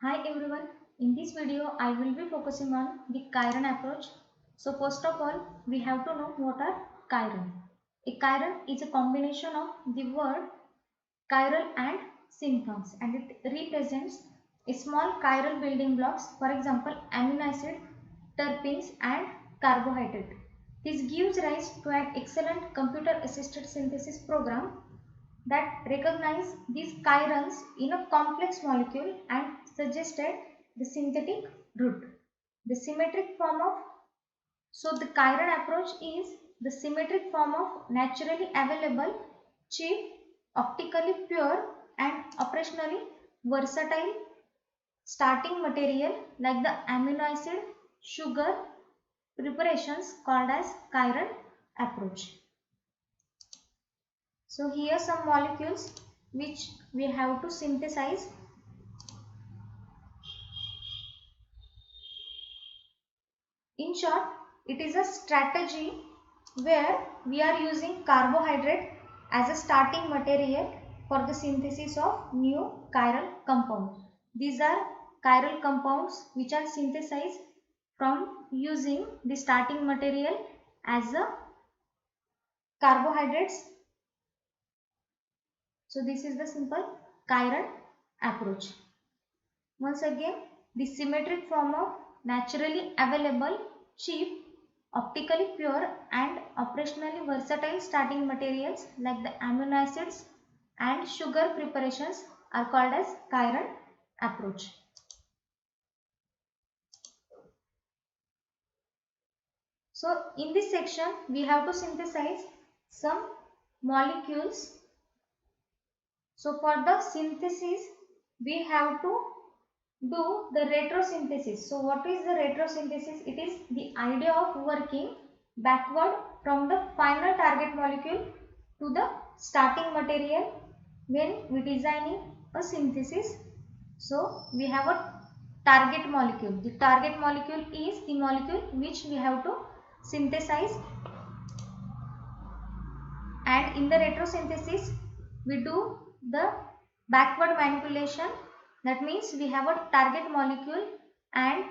Hi everyone, in this video I will be focusing on the chiron approach. So first of all, we have to know what are chiron. A chiron is a combination of the word chiral and synthons, and it represents a small chiral building blocks, for example amino acid, terpenes and carbohydrate. This gives rise to an excellent computer assisted synthesis program that recognized these chirons in a complex molecule and suggested the synthetic route. The symmetric form of the chiron approach is the symmetric form of naturally available, cheap, optically pure and operationally versatile starting material like the amino acid sugar preparations called as chiron approach. So here some molecules which we have to synthesize. In short, it is a strategy where we are using carbohydrate as a starting material for the synthesis of new chiral compounds. These are chiral compounds which are synthesized from using the starting material as a carbohydrates. So this is the simple chiral approach. Once again, the symmetric form of naturally available, cheap, optically pure and operationally versatile starting materials like the amino acids and sugar preparations are called as chiral approach. So in this section we have to synthesize some molecules. So for the synthesis we have to do the retrosynthesis. So what is the retrosynthesis? It is the idea of working backward from the final target molecule to the starting material when we designing a synthesis. So we have a target molecule. The target molecule is the molecule which we have to synthesize, and in the retrosynthesis we do the backward manipulation. That means we have a target molecule and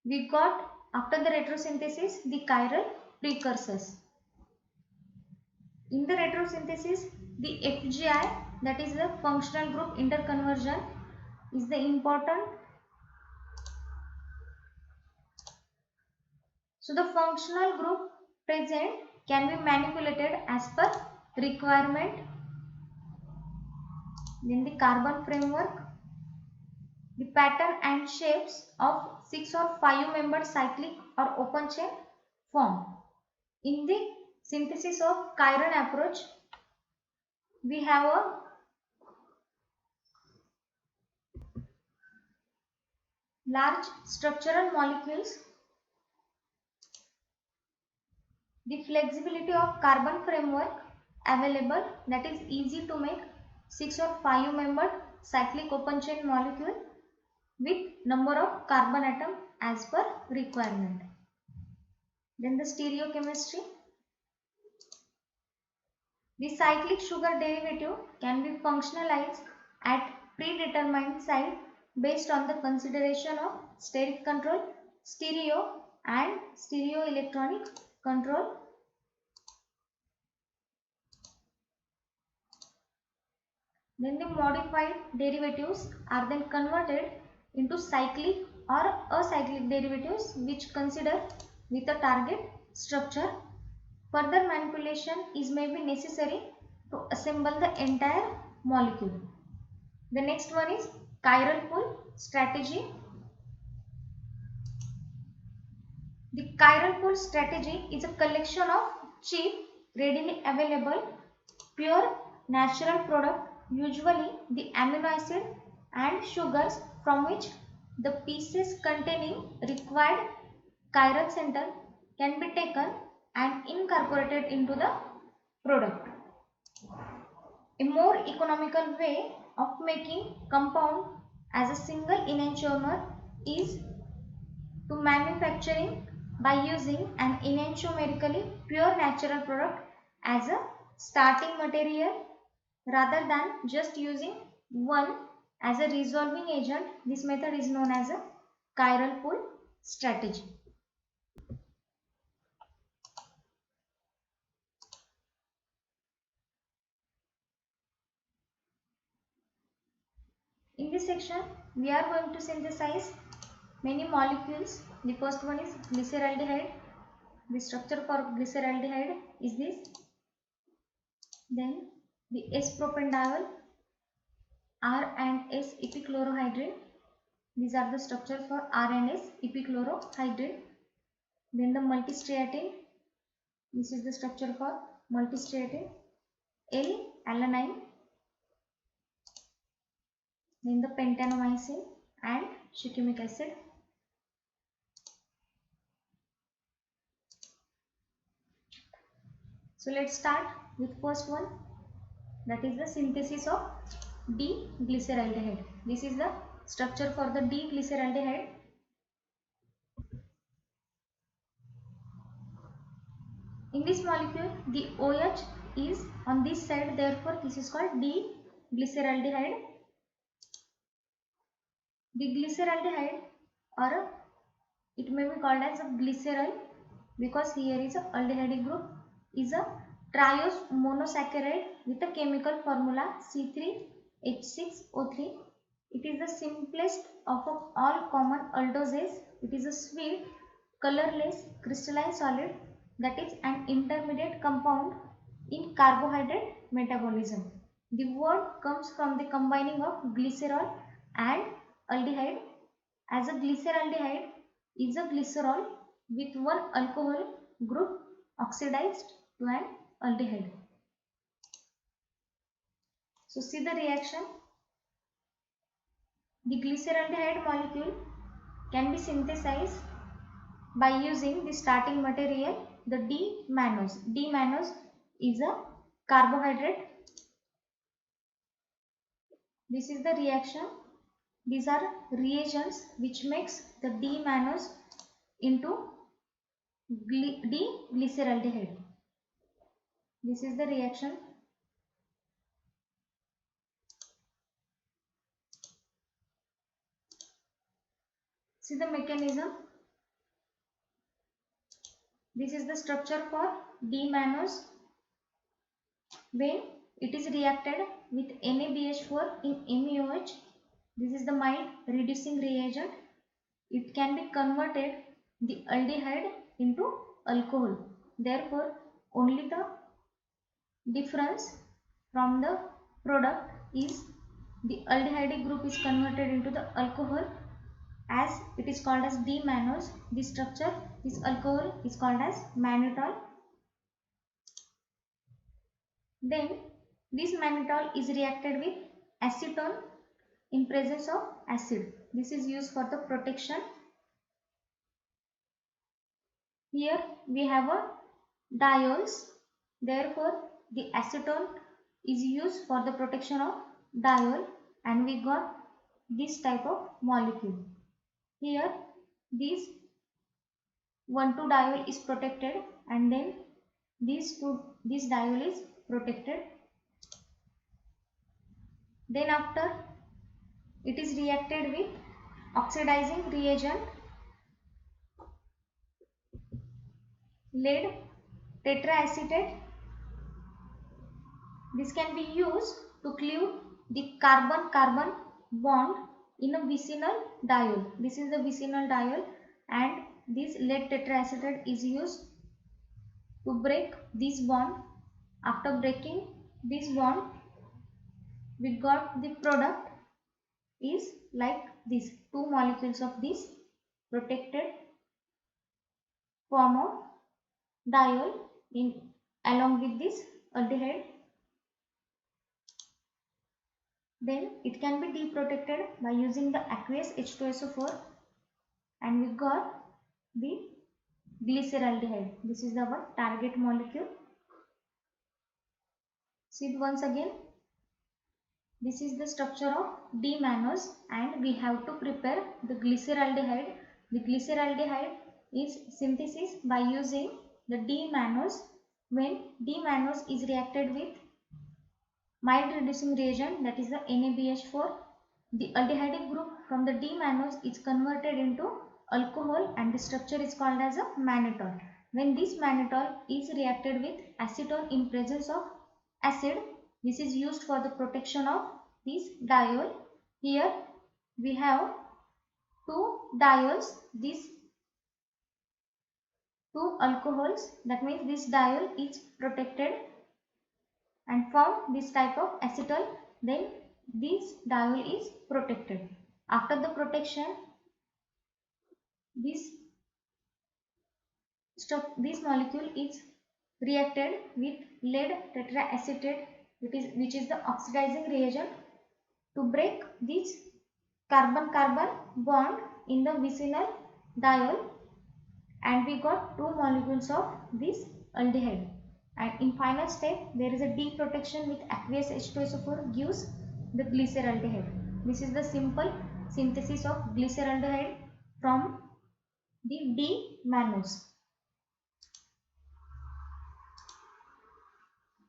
we got after the retrosynthesis the chiral precursors. In the retrosynthesis the FGI, that is the functional group interconversion, is the important. So the functional group present can be manipulated as per requirement. Then the carbon framework, the pattern and shapes of 6 or 5 membered cyclic or open chain form. In the synthesis of chiron approach, we have a large structural molecules. The flexibility of carbon framework available, that is easy to make 6 or 5 membered cyclic open chain molecule with number of carbon atom as per requirement. Then the stereochemistry. The cyclic sugar derivative can be functionalized at predetermined site based on the consideration of steric control, stereo and stereoelectronic control. Then the modified derivatives are then converted into cyclic or acyclic derivatives which consider with a target structure. Further manipulation is may be necessary to assemble the entire molecule. The next one is chiral pull strategy. The chiral pull strategy is a collection of cheap, readily available, pure natural product, usually the amino acid and sugars, from which the pieces containing required chiral center can be taken and incorporated into the product. A more economical way of making compound as a single enantiomer is to manufacturing by using an enantiomerically pure natural product as a starting material rather than just using one As a resolving agent, this method is known as a chiral pull strategy. In this section, we are going to synthesize many molecules. The first one is glyceraldehyde. The structure for glyceraldehyde is this. Then the S-propanediol, R and S epichlorohydrin. These are the structure for R and S epichlorohydrin. Then the multistriatin. This is the structure for multistriatin. L-alanine. Then the pentamycin and shikimic acid. So let's start with first one, that is the synthesis of D-glyceraldehyde. This is the structure for the D-glyceraldehyde. In this molecule, the OH is on this side, therefore this is called D-glyceraldehyde. The glyceraldehyde, or it may be called as a glycerol because here is a aldehyde group, is a triose monosaccharide with a chemical formula C3H6O3. It is the simplest of all common aldoses. It is a sweet, colorless, crystalline solid that is an intermediate compound in carbohydrate metabolism. The word comes from the combining of glycerol and aldehyde, as a glyceraldehyde is a glycerol with one alcohol group oxidized to an aldehyde. So see the reaction. The glyceraldehyde molecule can be synthesized by using the starting material, the D-mannose. D-mannose is a carbohydrate. This is the reaction. These are reagents which makes the D-mannose into D-glyceraldehyde. This is the reaction. See the mechanism. This is the structure for D-mannose. When it is reacted with NaBH4 in MeOH, this is the mild reducing reagent. It can be converted the aldehyde into alcohol. Therefore, only the difference from the product is the aldehyde group is converted into the alcohol, as it is called as D-mannose. This structure, this alcohol is called as mannitol. Then this mannitol is reacted with acetone in presence of acid. This is used for the protection. Here we have a diols. Therefore, the acetone is used for the protection of diol, and we got this type of molecule. Here this 1,2-diol is protected, and then this diol is protected. Then after it is reacted with oxidizing reagent lead tetraacetate. This can be used to cleave the carbon-carbon bond in a vicinal diol. This is the vicinal diol, and this lead tetraacetate is used to break this bond. After breaking this bond, we got the product is like this, two molecules of this protected form of diol in along with this aldehyde. Then it can be deprotected by using the aqueous H2SO4, and we got the glyceraldehyde. This is our target molecule. See it once again. This is the structure of D-mannose, and we have to prepare the glyceraldehyde. The glyceraldehyde is synthesis by using the D-mannose. When D-mannose is reacted with mild reducing reagent, that is the NaBH4, the aldehyde group from the D-mannose is converted into alcohol and the structure is called as a mannitol. When this mannitol is reacted with acetone in presence of acid, this is used for the protection of this diol. Here we have two diols, these two alcohols, that means this diol is protected and form this type of acetal, then this diol is protected. After the protection, this this molecule is reacted with lead tetraacetate, which is the oxidizing reagent, to break this carbon-carbon bond in the vicinal diol, and we got two molecules of this aldehyde. And in final step, there is a D protection with aqueous H2SO4 gives the glyceraldehyde. This is the simple synthesis of glyceraldehyde from the D-mannose.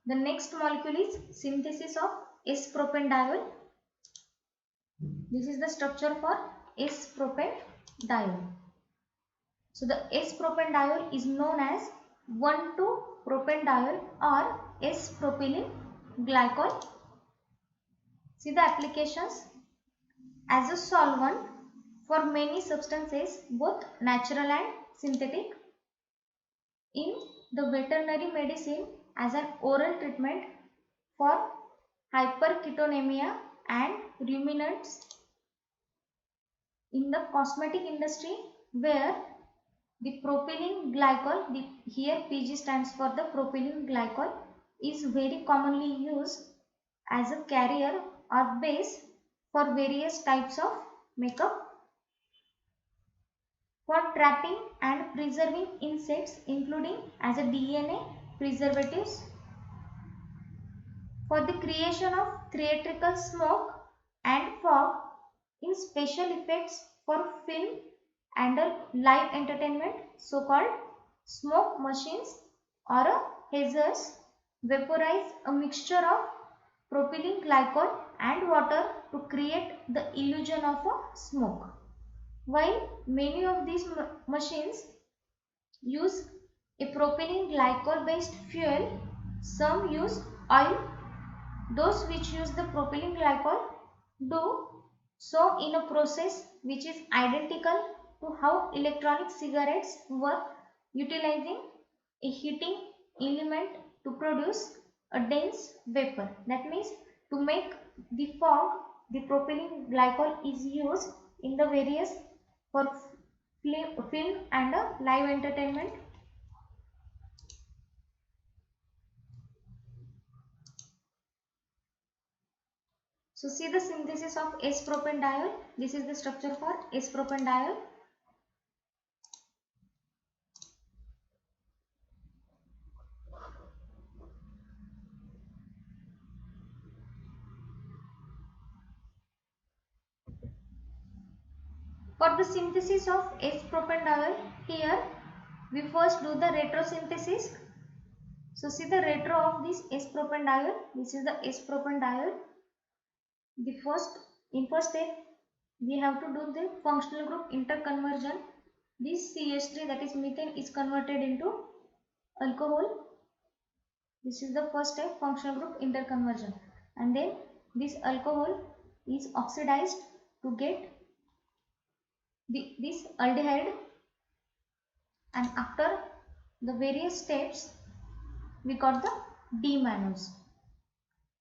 The next molecule is synthesis of S-propanediol. This is the structure for S-propanediol. So the S-propanediol is known as 1,2-propanediol or S-propylene glycol. See the applications. As a solvent for many substances, both natural and synthetic. In the veterinary medicine, as an oral treatment for hyperketonemia and ruminants. In the cosmetic industry, where the propylene glycol, here PG stands for the propylene glycol, is very commonly used as a carrier or base for various types of makeup. For trapping and preserving insects, including as a DNA preservatives. For the creation of theatrical smoke and fog in special effects for film and live entertainment, so-called smoke machines or hazers vaporize a mixture of propylene glycol and water to create the illusion of a smoke. While many of these machines use a propylene glycol based fuel, some use oil. Those which use the propylene glycol do so in a process which is identical to how electronic cigarettes work, utilizing a heating element to produce a dense vapor. That means to make the fog, the propylene glycol is used in the various for film and live entertainment. So see the synthesis of S-propanediol. This is the structure for S-propanediol. For the synthesis of S-propanediol, here we first do the retrosynthesis. So see the retro of this S-propanediol. This is the S-propanediol. The first step we have to do the functional group interconversion. This CH3, that is methane, is converted into alcohol. This is the first step, functional group interconversion, and then this alcohol is oxidized to get this aldehyde, and after the various steps we got the D-mannose,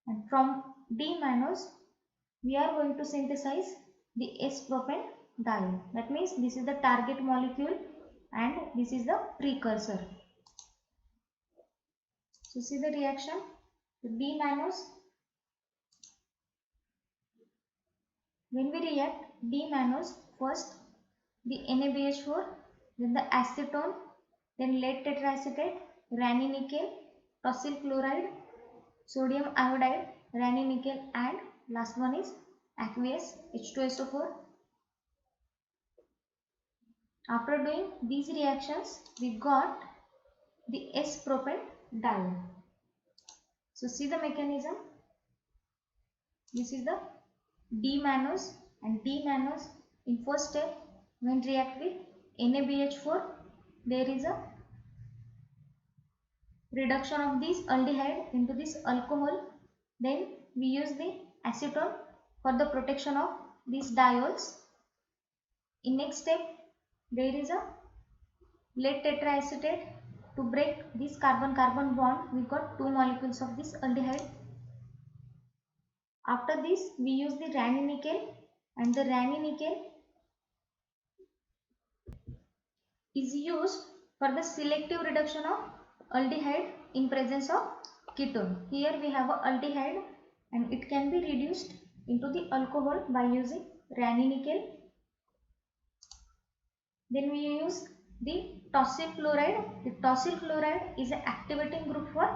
and from D-mannose we are going to synthesize the S-propanediol. That means this is the target molecule and this is the precursor. So see the reaction. The D-mannose, when we react D-mannose, first the NaBH4, then the acetone, then lead tetraacetate, ranitidine, tosyl chloride, sodium iodide, ranitidine, and last one is aqueous H2SO4. After doing these reactions, we got the S-propanediol. So see the mechanism. This is the D-mannose and D-mannose in first step when react with NaBH4, there is a reduction of this aldehyde into this alcohol. Then we use the acetone for the protection of these diols. In next step, there is a lead tetraacetate. To break this carbon-carbon bond, we got two molecules of this aldehyde. After this, we use the ranitidine, and the ranitidine is used for the selective reduction of aldehyde in presence of ketone. Here we have a aldehyde and it can be reduced into the alcohol by using ranitidine. Then we use the tosyl chloride. The tosyl chloride is an activating group for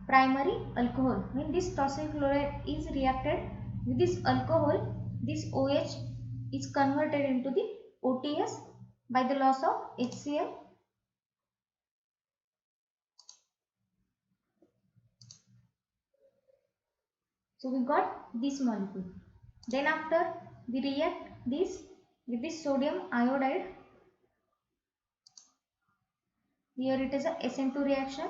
primary alcohol. When this tosyl chloride is reacted with this alcohol, this OH is converted into the OTS by the loss of HCl. So we got this molecule. Then after we react this with this sodium iodide. Here it is a SN2 reaction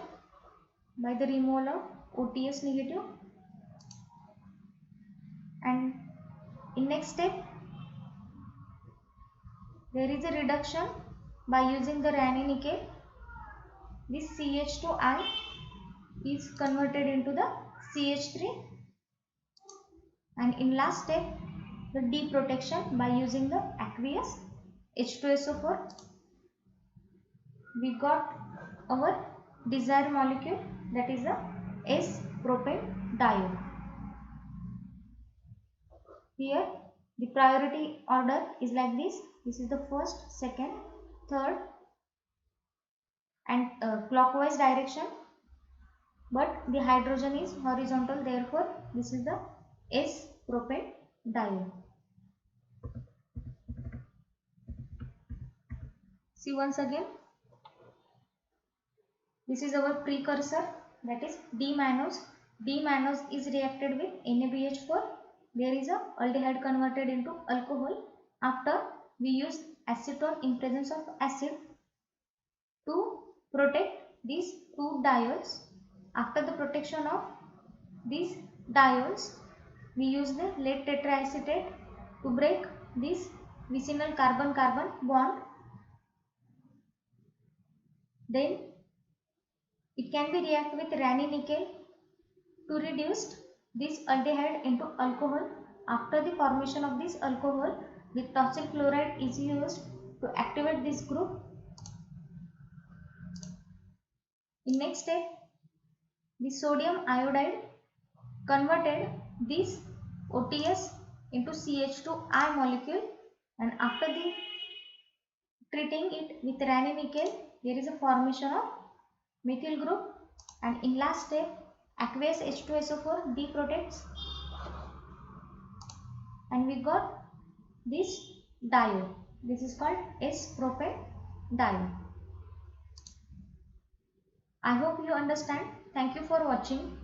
by the removal of OTS negative. And in next step, there is a reduction by using the ranitidine. This CH2I is converted into the CH3. And in last step, the deprotection by using the aqueous H2SO4. We got our desired molecule, that is the S-propane-diol. Here the priority order is like this. This is the first, second, third, and clockwise direction, but the hydrogen is horizontal, therefore this is the S-propane-diol. See once again, this is our precursor, that is D-mannose. D-mannose is reacted with NaBH4. There is a aldehyde converted into alcohol. After we use acetone in presence of acid to protect these two diols. After the protection of these diols, we use the lead tetraacetate to break this vicinal carbon-carbon bond. Then it can be react with ranitidine to reduce this aldehyde into alcohol. After the formation of this alcohol, the tosyl chloride is used to activate this group. In next step, the sodium iodide converted this OTS into CH2I molecule, and after the treating it with ranitidine, there is a formation of methyl group, and in last step, aqueous H2SO4 deprotects, and we got this diol. This is called S-propane-diol. I hope you understand. Thank you for watching.